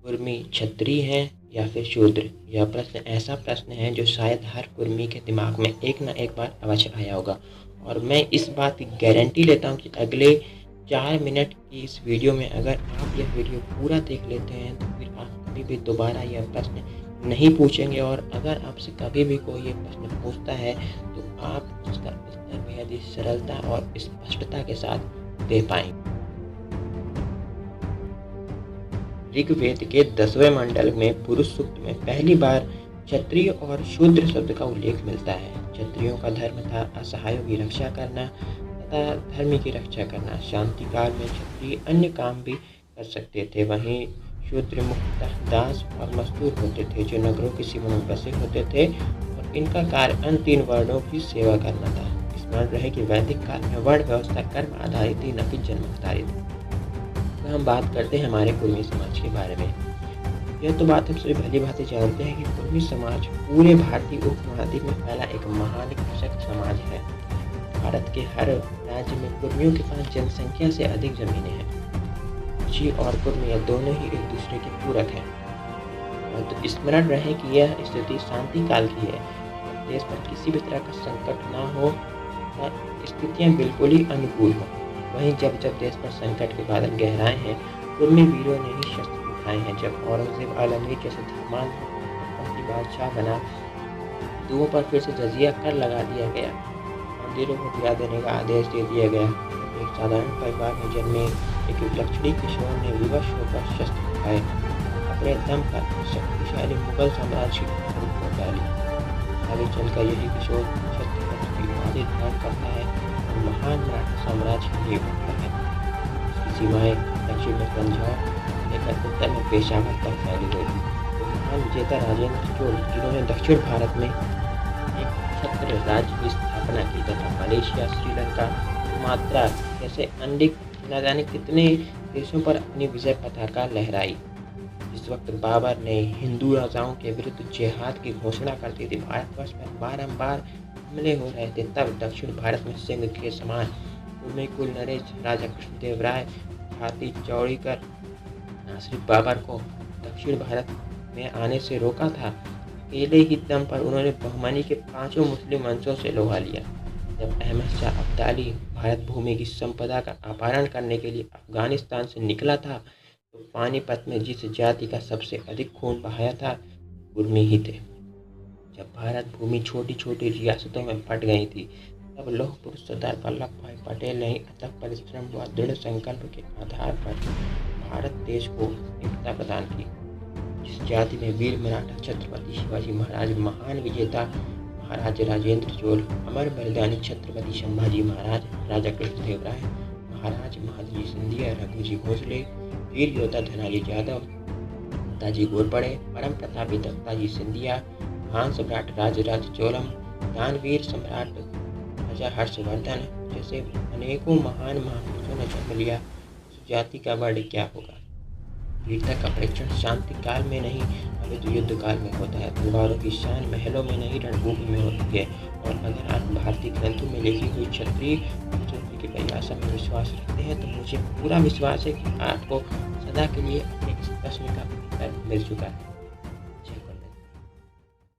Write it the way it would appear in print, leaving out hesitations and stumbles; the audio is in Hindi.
कुर्मी क्षत्रिय हैं या फिर शूद्र? यह प्रश्न ऐसा प्रश्न है जो शायद हर कुर्मी के दिमाग में एक ना एक बार अवश्य आया होगा। और मैं इस बात की गारंटी लेता हूँ कि अगले 4 मिनट की इस वीडियो में अगर आप यह वीडियो पूरा देख लेते हैं तो फिर आप कभी भी दोबारा यह प्रश्न नहीं पूछेंगे। और अगर आपसे कभी भी कोई ये प्रश्न पूछता है तो आप उसका उत्तर बेहद ही सरलता और स्पष्टता के साथ दे पाएंगे। ऋग्वेद के 10वें मंडल में पुरुष सूक्त में पहली बार क्षत्रिय और शूद्र शब्द का उल्लेख मिलता है। क्षत्रियों का धर्म था असहायों की रक्षा करना तथा धर्म की रक्षा करना। शांति काल में क्षत्रिय अन्य काम भी कर सकते थे, वहीं शूद्र मुख्यतः दास और मजदूर होते थे जो नगरों की सीमा में बसे होते थे और इनका कार्य अन्य 3 वर्णों की सेवा करना था। स्मरण रहे कि वैदिक काल में वर्ण व्यवस्था कर्म आधारित थी, न कि जन्म आधारित। हम बात करते हैं हमारे कुर्मी समाज के बारे में। यह तो बात हम सभी भली भांति जानते हैं कि कुर्मी समाज पूरे भारतीय उपमहाद्वीप में फैला एक महान कृषक समाज है। भारत के हर राज्य में कुर्मियों के पास जनसंख्या से अधिक जमीनें हैं। कृषि और कुर्मी दोनों ही एक दूसरे के पूरक हैं। और तो स्मरण रहे कि यह स्थिति शांति काल की है। देश पर किसी भी तरह का संकट न हो, स्थितियाँ बिल्कुल ही अनुकूल हों। वहीं जब देश पर संकट के बादल गहराए हैं, कुर्मी वीरों ने ही शस्त्र उठाए हैं। जब औरंगजेब आलमगीर जैसे धर्मांध की बादशाह बना, हिंदुओं पर फिर से जजिया कर लगा दिया गया, मंदिरों को गिरा देने का आदेश दे दिया गया। एक साधारण परिवार में जन्मे एक लक्षणी किशोर ने विवश होकर शस्त्र उठाए, अपने दम पर शक्तिशाली मुगल साम्राज्य की को डाली। आगे चलकर यही किशोर छत्रपति की उपाधि धारण करता है और महान मराठा साम्राज्य की नींव रखता है। इसकी सीमाएं दक्षिण में पंजाब लेकर उत्तर में पेशावर तक फैली हुई थी। तो महान विजेता राजेंद्र चोल, जिन्होंने दक्षिण भारत में एक क्षत्रिय राज्य की स्थापना की तथा मलेशिया, श्रीलंका, सुमात्रा जैसे अन्य न जाने कितने देशों पर अपनी विजय पताका लहराई। इस वक्त बाबर ने हिंदू राजाओं के विरुद्ध जिहाद की घोषणा करती थी। भारतवर्ष पर बारंबार हमले हो रहे थे। तब दक्षिण भारत में सिंह के समान कुर्मी कुल नरेश राजा कृष्णदेव राय, हाथी चौड़ीकर आश्रित बाबर को दक्षिण भारत में आने से रोका था। अकेले ही दम पर उन्होंने बहमनी के 5 मुस्लिम वंशों से लोहा लिया। जब अहमद शाह अब्दाली भारत भूमि की संपदा का अपहरण करने के लिए अफगानिस्तान से निकला था तो पानीपत में जिस जाति का सबसे अधिक खून बहाया था, कुर्मी ही थे। जब भारत भूमि छोटी छोटी रियासतों में बंट गई थी, तब लौह पुरुष सरदार वल्लभ भाई पटेल ने अथक परिश्रम व दृढ़ संकल्प के आधार पर भारत देश को एकता प्रदान की। जिस जाति में वीर मराठा छत्रपति शिवाजी महाराज, महान विजेता महाराज राजेंद्र चोल, अमर बलिदानी छत्रपति संभाजी महाराज, राजा कृष्णदेव राय, महाराज महादजी सिंधिया, रघुजी भोसले, वीर योद्धा धनाजी यादव, नेताजी घोरपड़े, परम प्रतापी दत्ताजी सिंधिया, महान सम्राट राजराज चोलम, दानवीर सम्राट राजा हर्षवर्धन जैसे अनेकों महान महापुरुषों ने जन्म लिया। उस जाति का वर्ण क्या होगा? वीरता का परीक्षण शांति काल में नहीं अपितु युद्ध काल में होता है। तलवारों की शान महलों में नहीं रणभूमि में होती है। और अगर आप भारतीय ग्रंथों में लिखी हुई क्षत्रिय की परिभाषा में विश्वास रखते हैं तो मुझे पूरा विश्वास है कि आपको सदा के लिए अपने इस प्रश्न का उत्तर मिल चुका है।